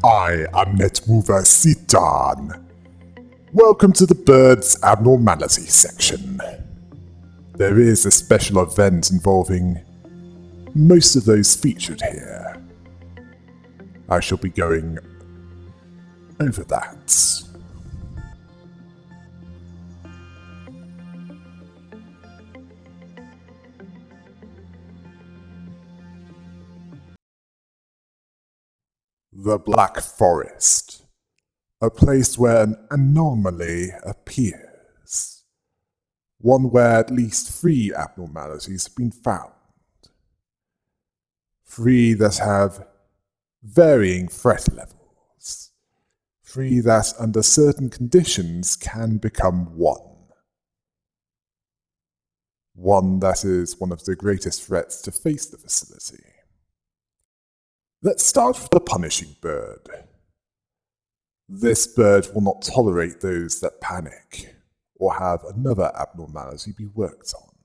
I am NetMoverSitan. Welcome to the Bird's Abnormalities section. There is a special event involving most of those featured here. I shall be going over that. The Black Forest, a place where an anomaly appears. One where at least 3 abnormalities have been found. 3 that have varying threat levels. 3 that under certain conditions can become 1. One that is one of the greatest threats to face the facility. Let's start with the punishing bird. This bird will not tolerate those that panic or have another abnormality be worked on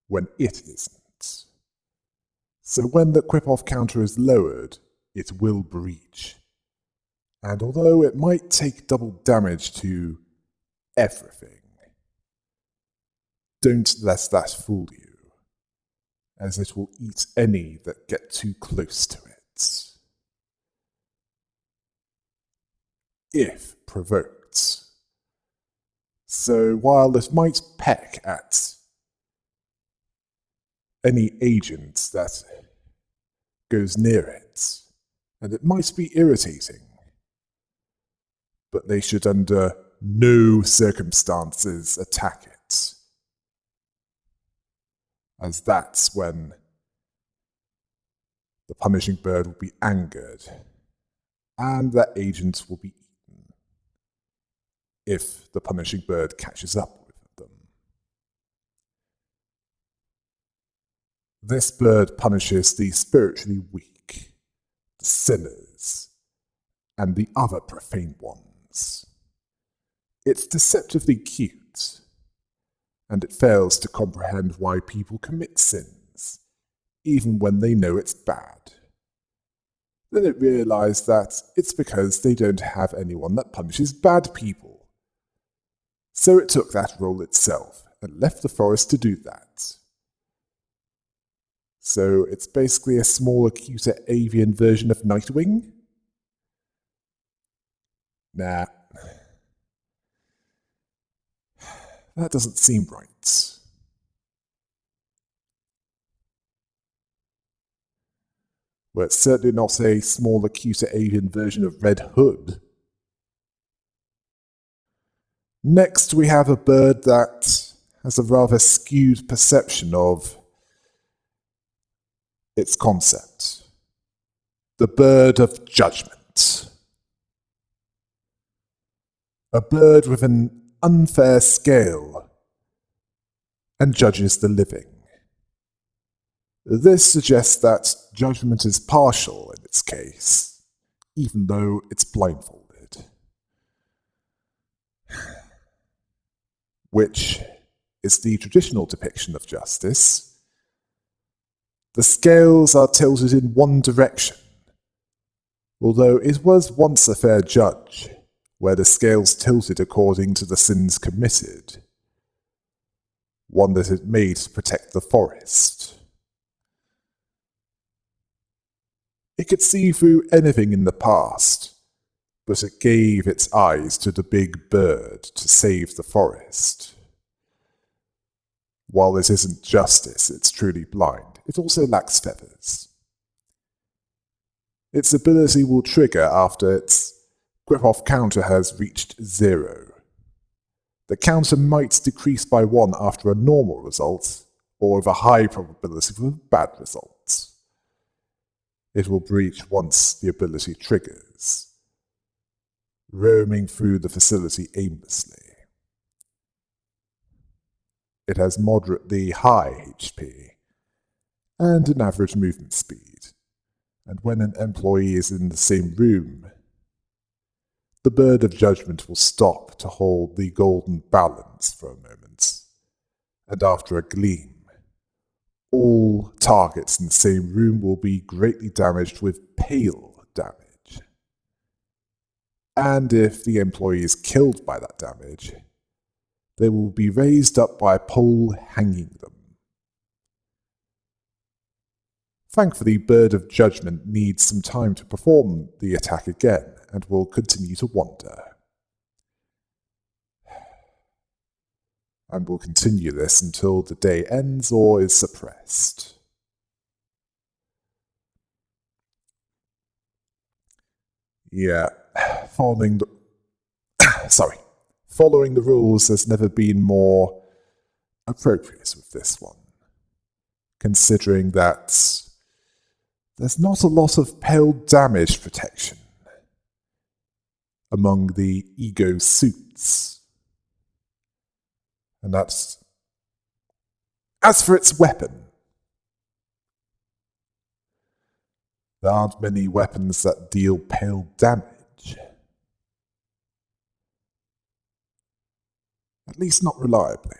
when it isn't. So when the quip-off counter is lowered, it will breach. And although it might take double damage to everything, don't let that fool you, as it will eat any that get too close to it. If provoked. So while it might peck at any agent that goes near it, and it might be irritating, but they should under no circumstances attack it, as that's when the punishing bird will be angered, and that agent will be eaten, if the punishing bird catches up with them. This bird punishes the spiritually weak, the sinners, and the other profane ones. It's deceptively cute, and it fails to comprehend why people commit sins, even when they know it's bad. Then it realized that it's because they don't have anyone that punishes bad people. So it took that role itself and left the forest to do that. So it's basically a smaller, cuter avian version of Nightwing? Nah. That doesn't seem right. Well, it's certainly not a smaller, cuter avian version of Red Hood. Next, we have a bird that has a rather skewed perception of its concept. The bird of judgment. A bird with an unfair scale and judges the living. This suggests that judgment is partial in its case, even though it's blindfolded. Which is the traditional depiction of justice. The scales are tilted in one direction, although it was once a fair judge, where the scales tilted according to the sins committed, one that it made to protect the forest. It could see through anything in the past, but it gave its eyes to the big bird to save the forest. While it isn't justice, it's truly blind, it also lacks feathers. Its ability will trigger after its quip-off counter has reached 0. The counter might decrease by 1 after a normal result, or with a high probability of a bad result. It will breach once the ability triggers, roaming through the facility aimlessly. It has moderately high HP, and an average movement speed, and when an employee is in the same room, the bird of judgment will stop to hold the golden balance for a moment, and after a gleam, All targets in the same room will be greatly damaged with pale damage. And if the employee is killed by that damage, they will be raised up by a pole hanging them. Thankfully, Bird of Judgment needs some time to perform the attack again and will continue to wander. And will continue this until the day ends or is suppressed. Yeah, following the rules has never been more appropriate with this one, considering that there's not a lot of pale damage protection among the ego suits. And that's... As for its weapon, there aren't many weapons that deal pale damage. At least not reliably.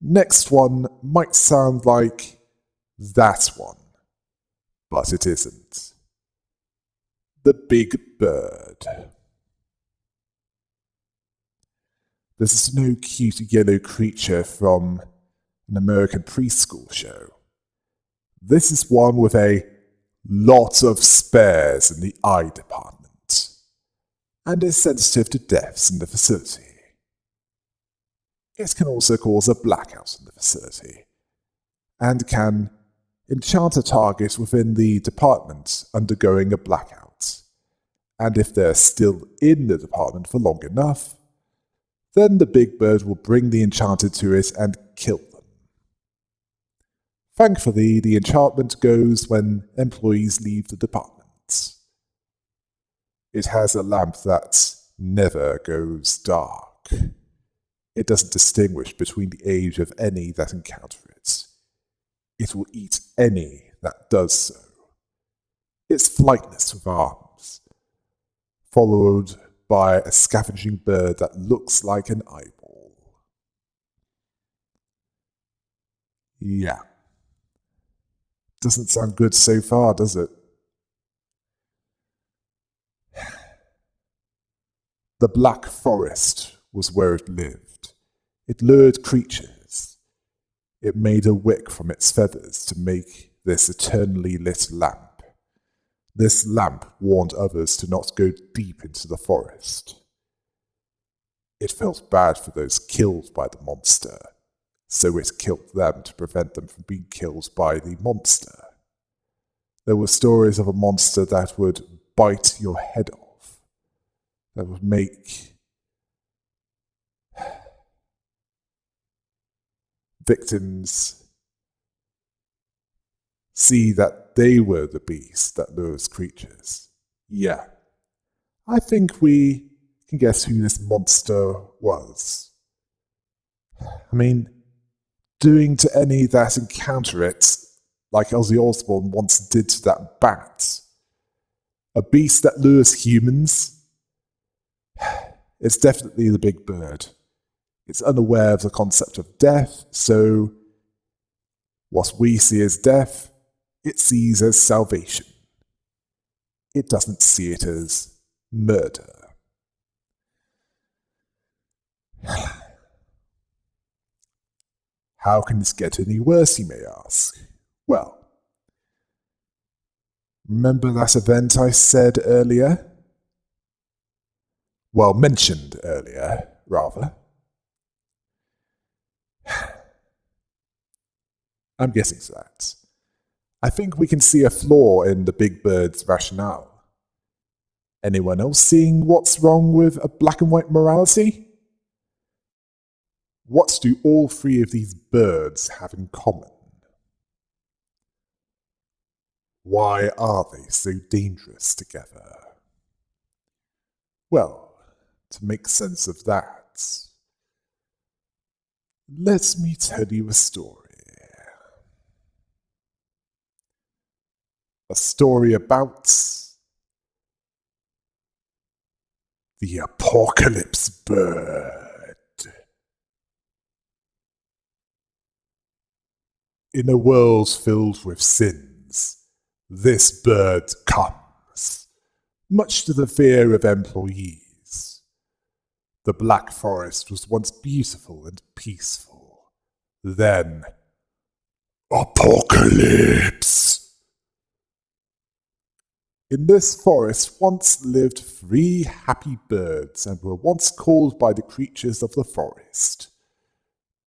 Next one might sound like that one, but it isn't. The Big Bird. This is no cute yellow creature from an American preschool show. This is one with a lot of spares in the eye department, and is sensitive to deaths in the facility. It can also cause a blackout in the facility, and can enchant a target within the department undergoing a blackout, and if they're still in the department for long enough, then the Big Bird will bring the enchanted to it and kill them. Thankfully, the enchantment goes when employees leave the department. It has a lamp that never goes dark. It doesn't distinguish between the age of any that encounter it. It will eat any that does so. It's flightless with arms, followed by a scavenging bird that looks like an eyeball. Yeah. Doesn't sound good so far, does it? The Black Forest was where it lived. It lured creatures. It made a wick from its feathers to make this eternally lit lamp. This lamp warned others to not go deep into the forest. It felt bad for those killed by the monster, so it killed them to prevent them from being killed by the monster. There were stories of a monster that would bite your head off, that would make victims see that they were the beast that lures creatures. Yeah, I think we can guess who this monster was. I mean, doing to any that encounter it, like Ozzy Osbourne once did to that bat. A beast that lures humans? It's definitely the Big Bird. It's unaware of the concept of death, so what we see as death, it sees as salvation. It doesn't see it as murder. How can this get any worse, you may ask? Well, remember that event I said earlier? Well, mentioned earlier, rather. I'm getting to that. I think we can see a flaw in the Big Bird's rationale. Anyone else seeing what's wrong with a black and white morality? What do all three of these birds have in common? Why are they so dangerous together? Well, to make sense of that, let me tell you a story. A story about the apocalypse bird. In a world filled with sins, this bird comes, much to the fear of employees. The Black Forest was once beautiful and peaceful. Then, apocalypse! In this forest once lived 3 happy birds and were once called by the creatures of the forest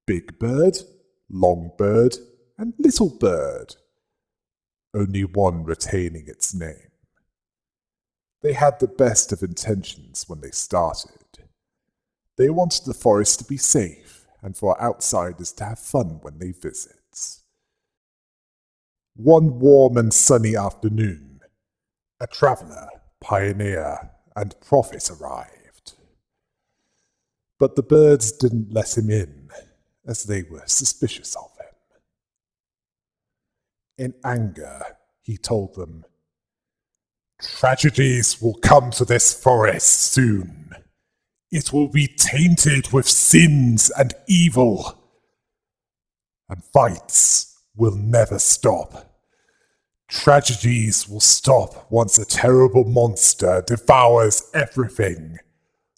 Big Bird, Long Bird, and Little Bird, only one retaining its name. They had the best of intentions when they started. They wanted the forest to be safe and for outsiders to have fun when they visit. One warm and sunny afternoon, a traveller, pioneer, and prophet arrived. But the birds didn't let him in, as they were suspicious of him. In anger, he told them, "Tragedies will come to this forest soon. It will be tainted with sins and evil. And fights will never stop. Tragedies will stop once a terrible monster devours everything.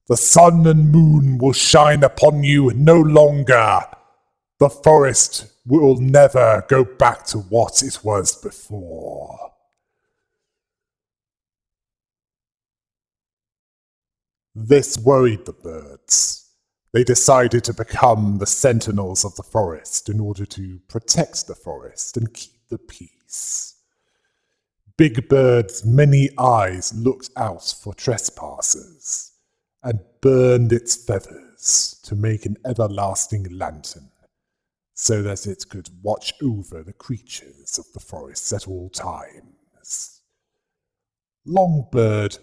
The sun and moon will shine upon you no longer. The forest will never go back to what it was before." This worried the birds. They decided to become the sentinels of the forest in order to protect the forest and keep the peace. Big Bird's many eyes looked out for trespassers and burned its feathers to make an everlasting lantern, so that it could watch over the creatures of the forest at all times. Longbird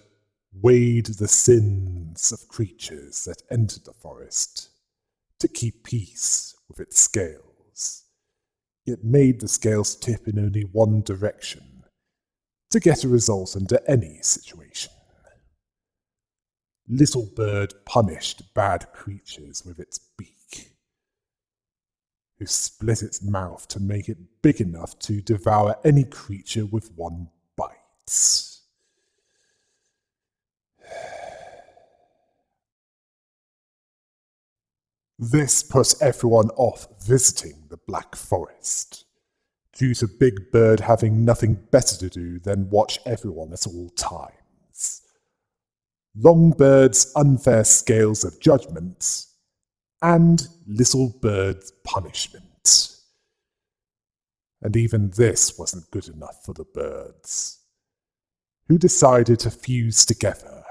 weighed the sins of creatures that entered the forest to keep peace with its scales. It made the scales tip in only one direction to get a result under any situation. Little Bird punished bad creatures with its beak, who split its mouth to make it big enough to devour any creature with one bite. This put everyone off visiting the Black Forest, due to Big Bird having nothing better to do than watch everyone at all times. Longbird's unfair scales of judgment, and Little Bird's punishment. And even this wasn't good enough for the birds, who decided to fuse together.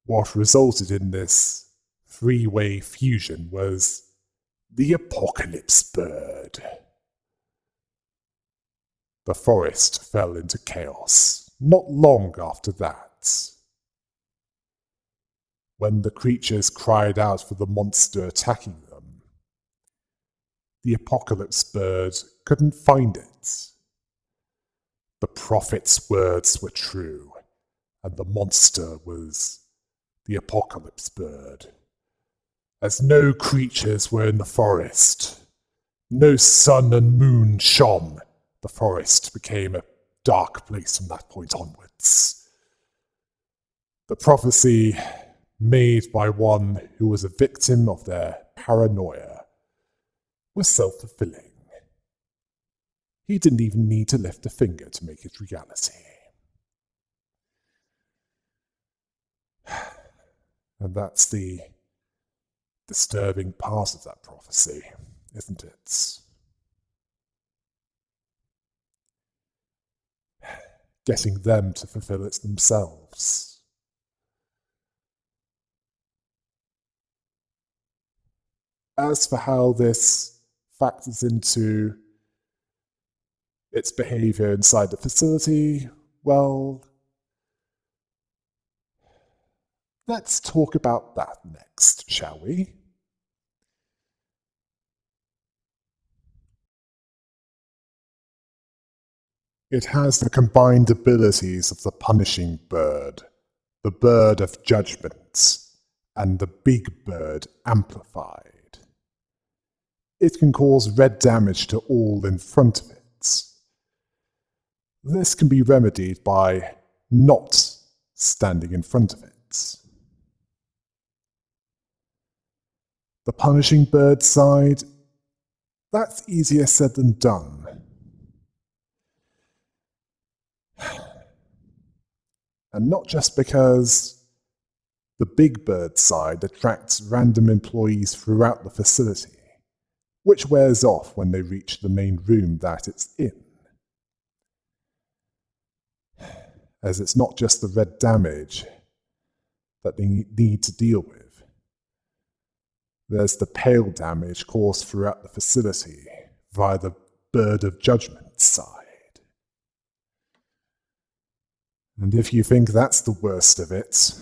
What resulted in this 3-way fusion was the Apocalypse Bird. The forest fell into chaos not long after that. When the creatures cried out for the monster attacking them, the Apocalypse Bird couldn't find it. The prophet's words were true, and the monster was the Apocalypse Bird. As no creatures were in the forest, no sun and moon shone, the forest became a dark place from that point onwards. The prophecy made by one who was a victim of their paranoia was self-fulfilling. He didn't even need to lift a finger to make it reality. And that's the disturbing part of that prophecy, isn't it? Getting them to fulfill it themselves. As for how this factors into its behavior inside the facility, well, let's talk about that next, shall we? It has the combined abilities of the punishing bird, the bird of judgment, and the big bird amplified. it can cause red damage to all in front of it. This can be remedied by not standing in front of it. The punishing bird side, that's easier said than done. And not just because the big bird side attracts random employees throughout the facility, which wears off when they reach the main room that it's in. As it's not just the red damage that they need to deal with. There's the pale damage caused throughout the facility via the Bird of Judgment side. And if you think that's the worst of it,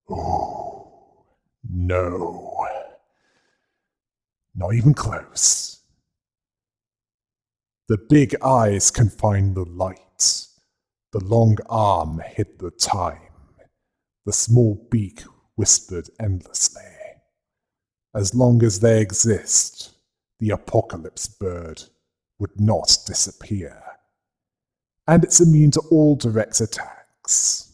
oh, no. Not even close. The big eyes can find the light. The long arm hid the time. The small beak whispered endlessly. As long as they exist, the apocalypse bird would not disappear. And it's immune to all direct attacks.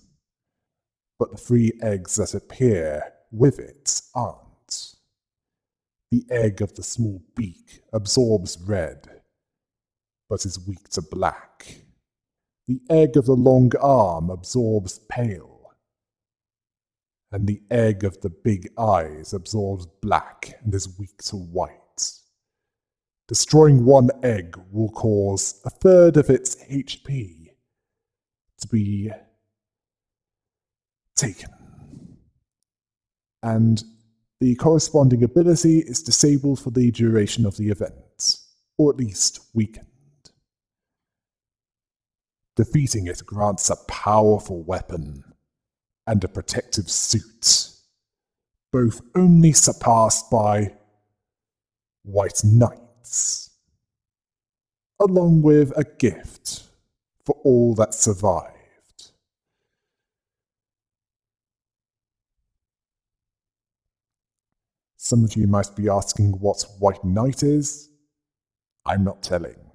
But the 3 eggs that appear with it aren't. The egg of the small beak absorbs red, but is weak to black. The egg of the long arm absorbs pale, and the egg of the big eyes absorbs black and is weak to white. Destroying 1 egg will cause 1/3 of its HP to be taken, and the corresponding ability is disabled for the duration of the event, or at least weakened. Defeating it grants a powerful weapon and a protective suit, both only surpassed by White Knights, along with a gift for all that survived. Some of you might be asking what White Knight is. I'm not telling.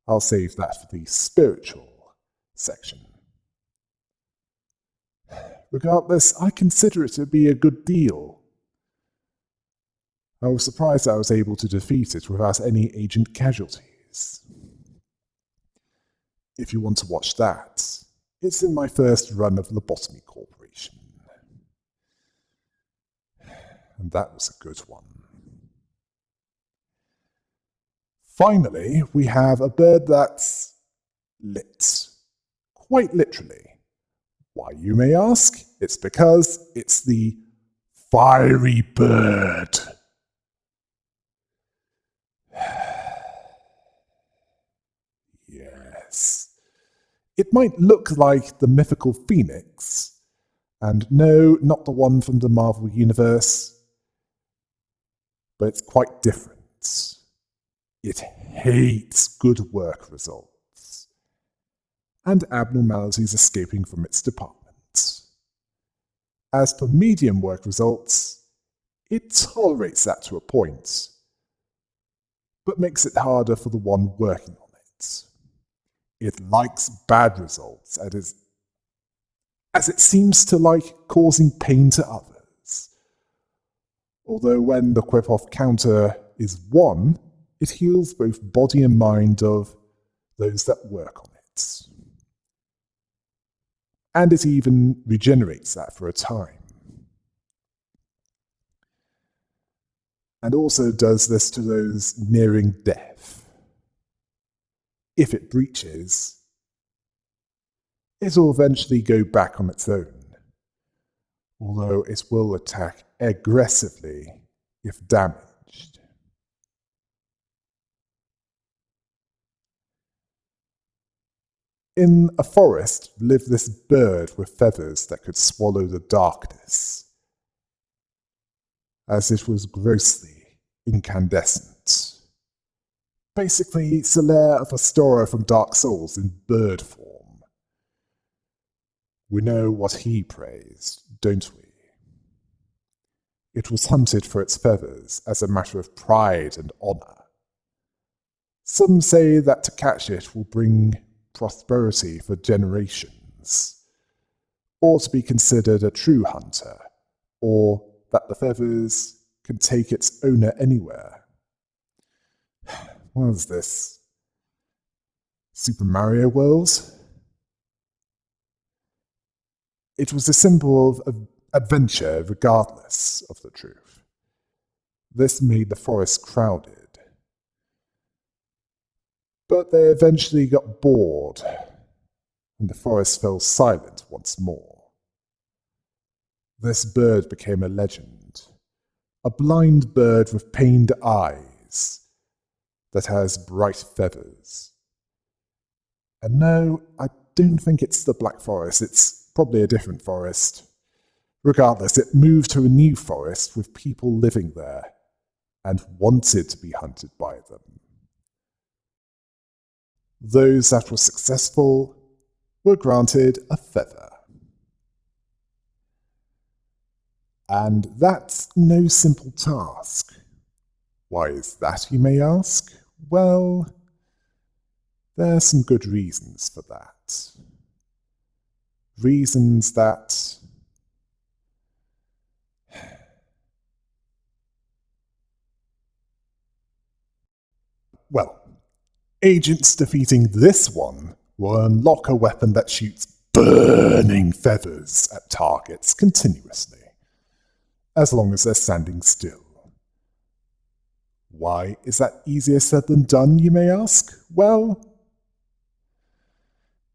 I'll save that for the spiritual section. Regardless, I consider it to be a good deal. I was surprised that I was able to defeat it without any agent casualties. If you want to watch that, it's in my first run of Lobotomy Corporation. And that was a good one. Finally, we have a bird that's lit. Quite literally. Why, you may ask? It's because it's the fiery bird. Yes. It might look like the mythical phoenix, and no, not the one from the Marvel Universe, but it's quite different. It hates good work results, and abnormalities escaping from its department. As for medium work results, it tolerates that to a point, but makes it harder for the one working on it. It likes bad results, as it seems to like causing pain to others. Although when the quip-off counter is 1, it heals both body and mind of those that work on it. And it even regenerates that for a time. And also does this to those nearing death. If it breaches, it will eventually go back on its own, although it will attack aggressively if damaged. In a forest lived this bird with feathers that could swallow the darkness, as it was grossly incandescent. Basically, Solaire of Astora from Dark Souls in bird form, We know what he praised, don't we? It was hunted for its feathers as a matter of pride and honor. Some say that to catch it will bring prosperity for generations, or to be considered a true hunter, or that the feathers can take its owner anywhere. What is this? Super Mario World? It was a symbol of adventure regardless of the truth. This made the forest crowded. But they eventually got bored, and the forest fell silent once more. This bird became a legend, a blind bird with pained eyes that has bright feathers. And no, I don't think it's the Black Forest, it's probably a different forest. Regardless, it moved to a new forest with people living there and wanted to be hunted by them. Those that were successful were granted a feather. And that's no simple task. Why is that, you may ask? Well, there are some good reasons for that. Reasons that well, agents defeating this one will unlock a weapon that shoots burning feathers at targets continuously, as long as they're standing still. Why is that easier said than done, you may ask? Well,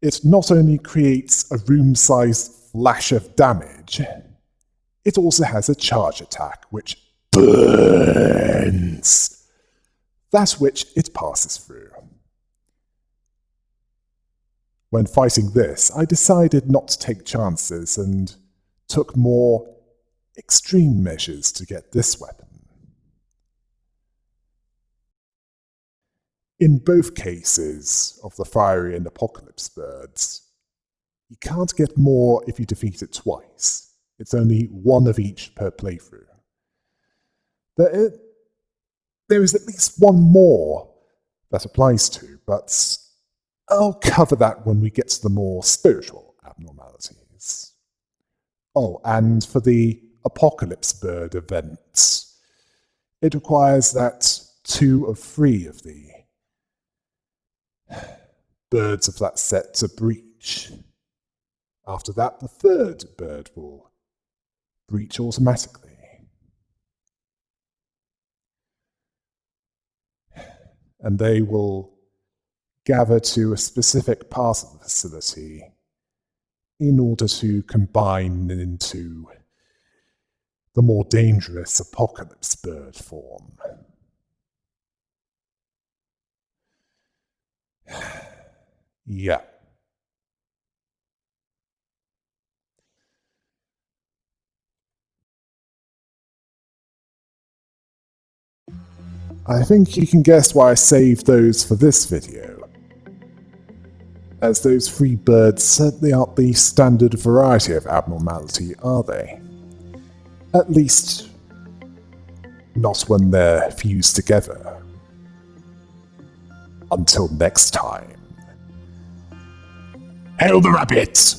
it not only creates a room-sized flash of damage, it also has a charge attack which burns that which it passes through. When fighting this, I decided not to take chances and took more extreme measures to get this weapon. In both cases of the fiery and apocalypse birds, you can't get more if you defeat it twice. It's only one of each per playthrough. There is at least one more that applies to, but I'll cover that when we get to the more spiritual abnormalities. Oh, and for the Apocalypse Bird events, it requires that 2 of 3 of the birds of that set to breach. After that, the 3rd bird will breach automatically. And they will gather to a specific part of the facility in order to combine into the more dangerous apocalypse bird form. Yeah. I think you can guess why I saved those for this video, as those 3 birds certainly aren't the standard variety of abnormality, are they? At least, not when they're fused together. Until next time. Hail the rabbit!